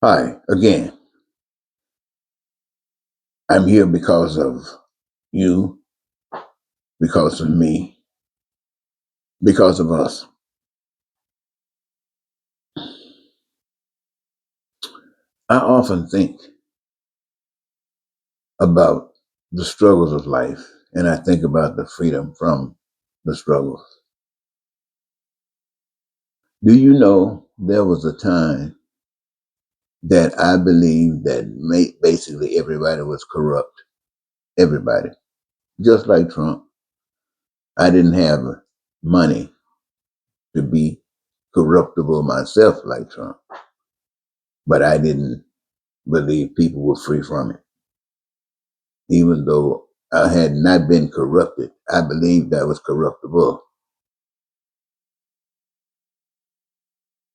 Hi, again. I'm here because of you, because of me, because of us. I often think about the struggles of life, and I think about the freedom from the struggles. Do you know there was a time that I believed that basically everybody was corrupt? Everybody. Just like Trump. I didn't have money to be corruptible myself like Trump, but I didn't believe people were free from it. Even though I had not been corrupted, I believed I was corruptible.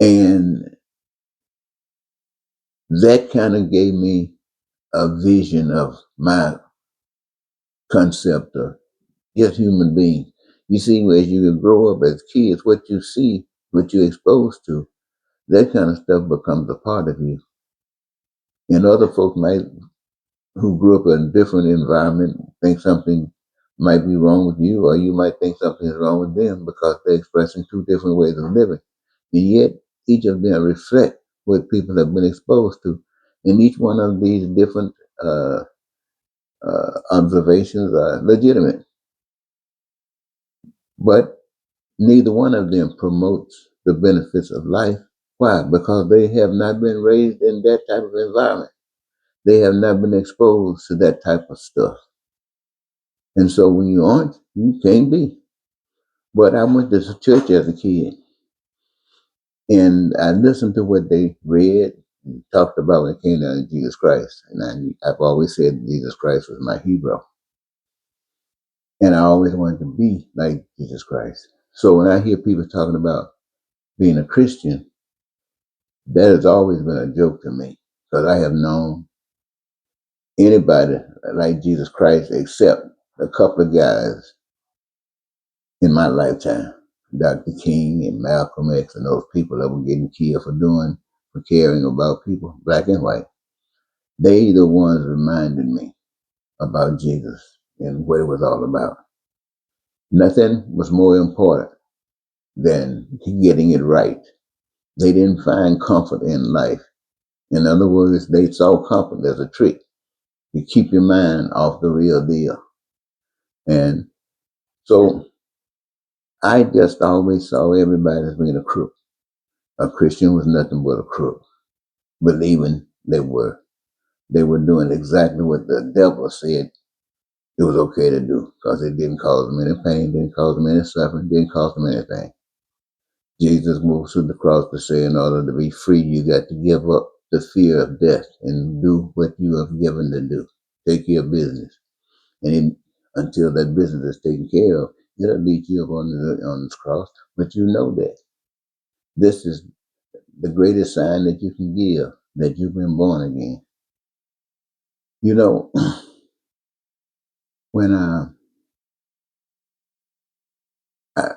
And that kind of gave me a vision of my concept of just human beings. You see, as you grow up as kids, what you see, what you're exposed to, that kind of stuff becomes a part of you. And other folks might, who grew up in a different environment, think something might be wrong with you, or you might think something is wrong with them because they're expressing two different ways of living. And yet, each of them reflect what people have been exposed to. And each one of these different observations are legitimate. But neither one of them promotes the benefits of life. Why? Because they have not been raised in that type of environment. They have not been exposed to that type of stuff. And so when you aren't, you can't be. But I went to church as a kid, and I listened to what they read and talked about when it came down to Jesus Christ. And I've always said Jesus Christ was my hero. And I always wanted to be like Jesus Christ. So when I hear people talking about being a Christian, that has always been a joke to me because I have known anybody like Jesus Christ except a couple of guys in my lifetime. Dr. King and Malcolm X and those people that were getting killed for caring about people, black and white. They the ones reminded me about Jesus and what it was all about. Nothing was more important than getting it right. They didn't find comfort in life. In other words, they saw comfort as a trick to keep your mind off the real deal. And so I just always saw everybody as being a crook. A Christian was nothing but a crook, believing they were doing exactly what the devil said it was okay to do because it didn't cause them any pain, didn't cause them any suffering, didn't cause them anything. Jesus moved to the cross to say, in order to be free, you got to give up the fear of death and do what you have given to do. Take care of business. Until that business is taken care of, it'll lead you up on this cross. But you know that. This is the greatest sign that you can give that you've been born again. You know, when I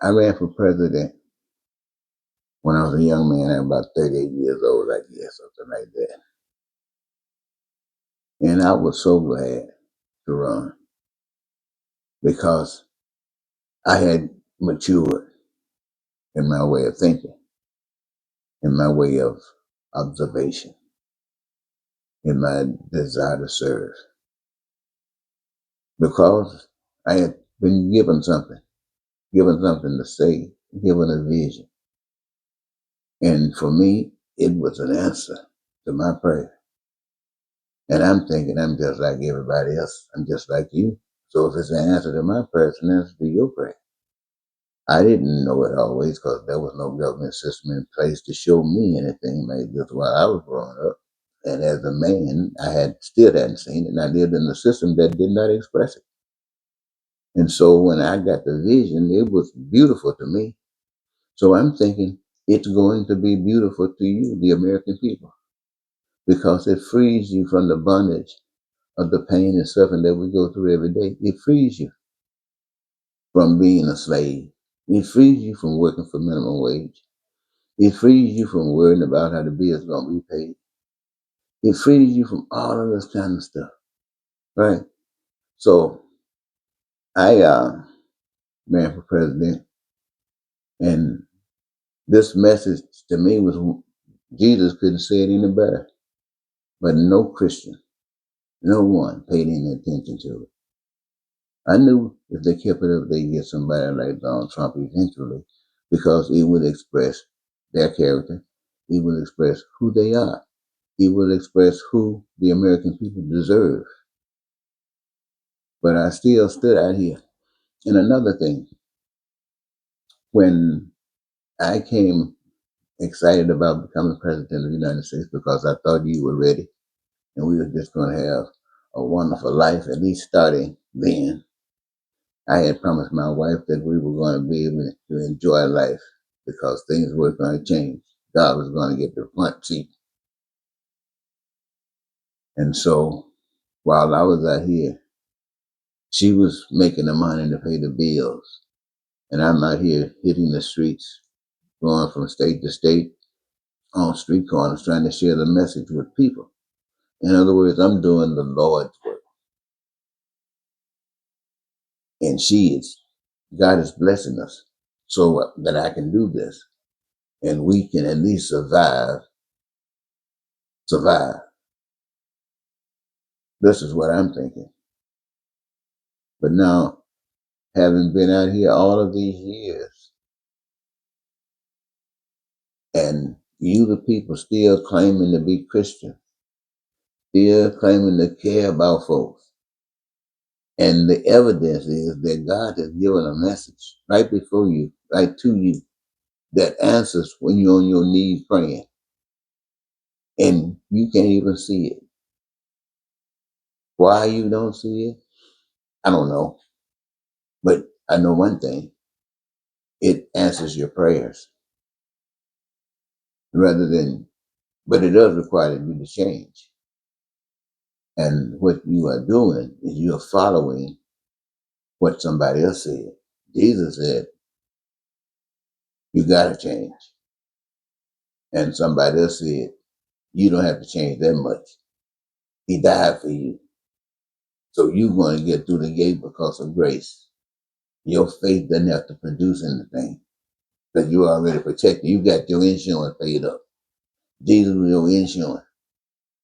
ran for president when I was a young man, I was about 38 years old, I guess, something like that. And I was so glad to run because I had matured in my way of thinking, in my way of observation, in my desire to serve. Because I had been given something to say, given a vision. And for me, it was an answer to my prayer. And I'm thinking I'm just like everybody else. I'm just like you. So if it's an answer to my prayer, it's an answer to your prayer. I didn't know it always because there was no government system in place to show me anything like this while I was growing up. And as a man, still hadn't seen it, and I lived in a system that did not express it. And so when I got the vision, it was beautiful to me. So I'm thinking it's going to be beautiful to you, the American people, because it frees you from the bondage of the pain and suffering that we go through every day. It frees you from being a slave. It frees you from working for minimum wage. It frees you from worrying about how the bill is going to be paid. It frees you from all of this kind of stuff, right? So I ran for president, and this message to me was Jesus couldn't say it any better, but no Christian, no one paid any attention to it. I knew if they kept it up, they'd get somebody like Donald Trump eventually, because it would express their character, it would express who they are, it would express who the American people deserve. But I still stood out here. And another thing, when I came excited about becoming president of the United States because I thought you were ready and we were just going to have a wonderful life, at least starting then. I had promised my wife that we were going to be able to enjoy life because things were going to change. God was going to get the front seat. And so while I was out here, she was making the money to pay the bills. And I'm out here hitting the streets, going from state to state on street corners, trying to share the message with people. In other words, I'm doing the Lord's work. And God is blessing us so that I can do this. And we can at least survive. This is what I'm thinking. But now, having been out here all of these years, and you, the people, still claiming to be Christian, still claiming to care about folks, and the evidence is that God has given a message right before you, right to you, that answers when you're on your knees praying, and you can't even see it. Why you don't see it, I don't know. But I know one thing, it answers your prayers rather than, but it does require you to change. And what you are doing is you are following what somebody else said. Jesus said, you got to change. And somebody else said, you don't have to change that much. He died for you. So you're going to get through the gate because of grace. Your faith doesn't have to produce anything because you're already protected. You got your insurance paid up. Jesus was your insurance.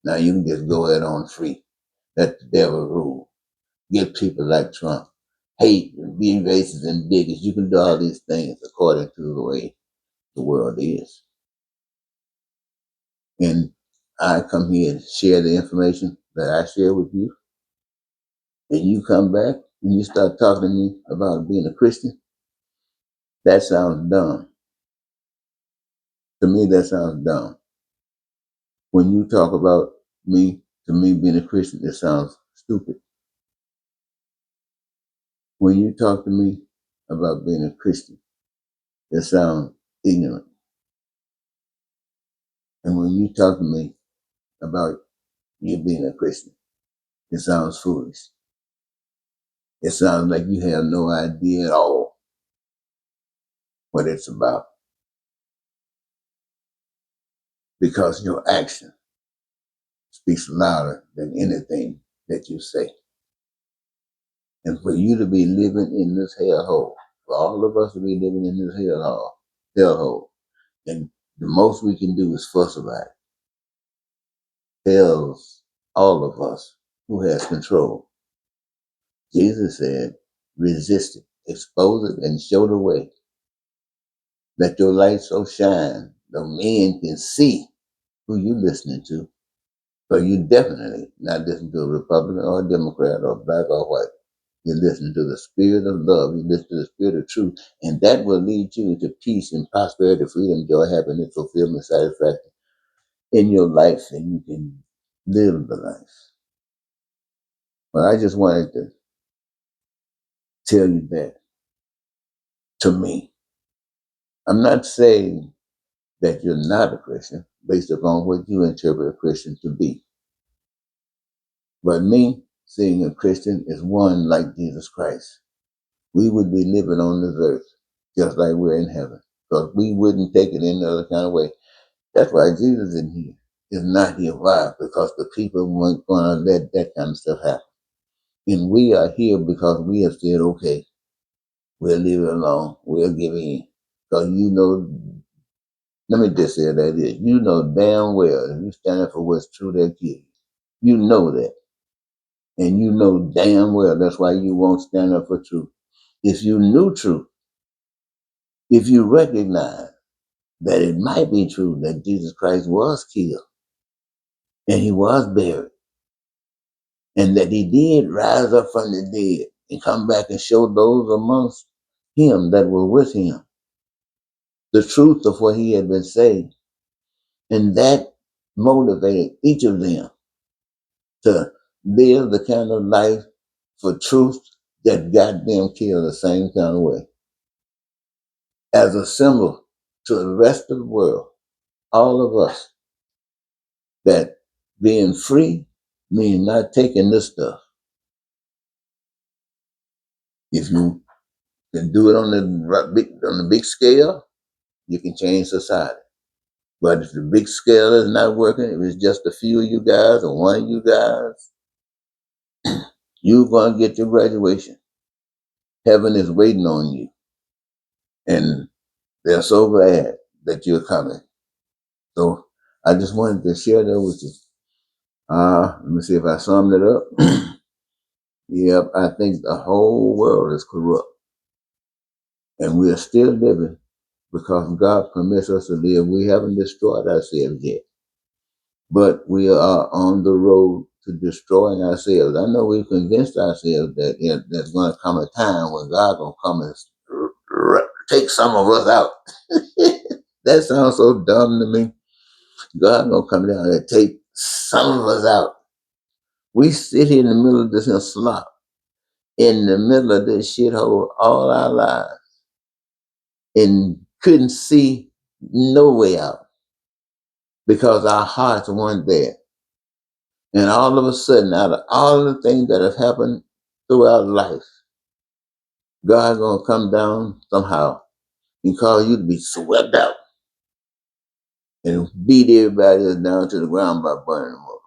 Now you can just go ahead on free. Let the devil rule. Get people like Trump. Hate and be racist and bigots. You can do all these things according to the way the world is. And I come here and share the information that I share with you. And you come back and you start talking to me about being a Christian. That sounds dumb. To me, that sounds dumb. When you talk about me, to me being a Christian, it sounds stupid. When you talk to me about being a Christian, it sounds ignorant. And when you talk to me about you being a Christian, it sounds foolish. It sounds like you have no idea at all what it's about because your action speaks louder than anything that you say. And for you to be living in this hellhole, for all of us to be living in this hellhole, and the most we can do is fuss about it, tells all of us who has control. Jesus said, resist it, expose it, and show the way. Let your light so shine, the men can see who you listening to. So you definitely not listen to a Republican or a Democrat or black or white. You listen to the spirit of love. You listen to the spirit of truth. And that will lead you to peace and prosperity, freedom, joy, happiness, fulfillment, satisfaction in your life. And you can live the life. But I just wanted to tell you that to me. I'm not saying that you're not a Christian based upon what you interpret a Christian to be. But me, seeing a Christian is one like Jesus Christ. We would be living on this earth just like we're in heaven. Because we wouldn't take it any other kind of way. That's why Jesus isn't here. is not here. Why? Because the people weren't going to let that kind of stuff happen. And we are here because we have said, okay, we'll leave it alone. We'll give in. Because let me just say that is, you know damn well if you stand up for what's true, they'll kill you. You know that. And you know damn well that's why you won't stand up for truth. If you knew truth, if you recognize that it might be true that Jesus Christ was killed and he was buried and that he did rise up from the dead and come back and show those amongst him that were with him the truth of what he had been saying. And that motivated each of them to live the kind of life for truth that got them killed the same kind of way. As a symbol to the rest of the world, all of us, that being free means not taking this stuff. If you can do it on the big scale, you can change society. But if the big scale is not working, if it's just a few of you guys or one of you guys, you're going to get your graduation. Heaven is waiting on you. And they're so glad that you're coming. So I just wanted to share that with you. Let me see if I summed it up. Yep, I think the whole world is corrupt. And we are still living because God permits us to live. We haven't destroyed ourselves yet. But we are on the road to destroying ourselves. I know we've convinced ourselves that there's going to come a time when God's going to come and take some of us out. That sounds so dumb to me. God going to come down and take some of us out. We sit here in the middle of this slop, in the middle of this shithole all our lives, and couldn't see no way out because our hearts weren't there. And all of a sudden, out of all the things that have happened throughout life, God gonna come down somehow and cause you to be swept out and beat everybody else down to the ground by burning them up.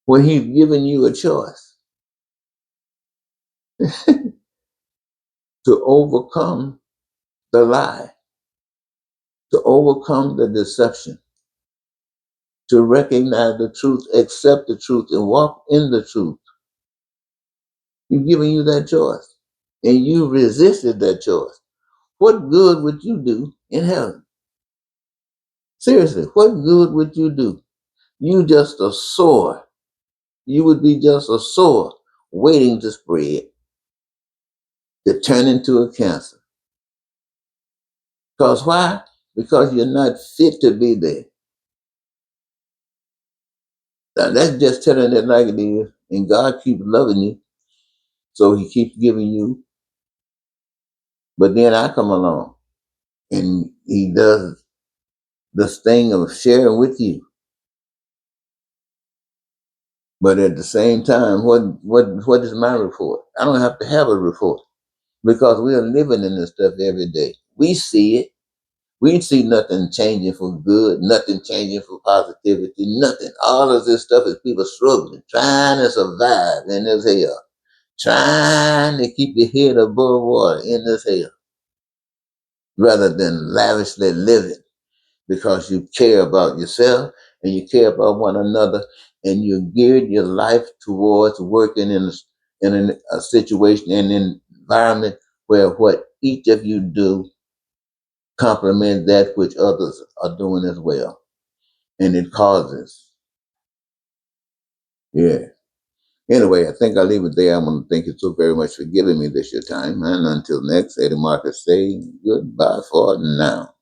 When He's given you a choice to overcome the lie, to overcome the deception, to recognize the truth, accept the truth, and walk in the truth. He's giving you that choice. And you resisted that choice. What good would you do in heaven? Seriously, what good would you do? You just a sore. You would be just a sore waiting to spread, to turn into a cancer. Because why? Because you're not fit to be there. Now that's just telling it like it is. And God keeps loving you. So He keeps giving you. But then I come along and He does this thing of sharing with you. But at the same time, what is my report? I don't have to have a report because we are living in this stuff every day. We see it. We see nothing changing for good, nothing changing for positivity, nothing. All of this stuff is people struggling, trying to survive in this hell, trying to keep your head above water in this hell, rather than lavishly living because you care about yourself and you care about one another and you geared your life towards working in a situation and an environment where what each of you do complement that which others are doing as well. And it causes. Yeah. Anyway, I think I'll leave it there. I want to thank you so very much for giving me this your time. And until next, Eddie Marcus say goodbye for now.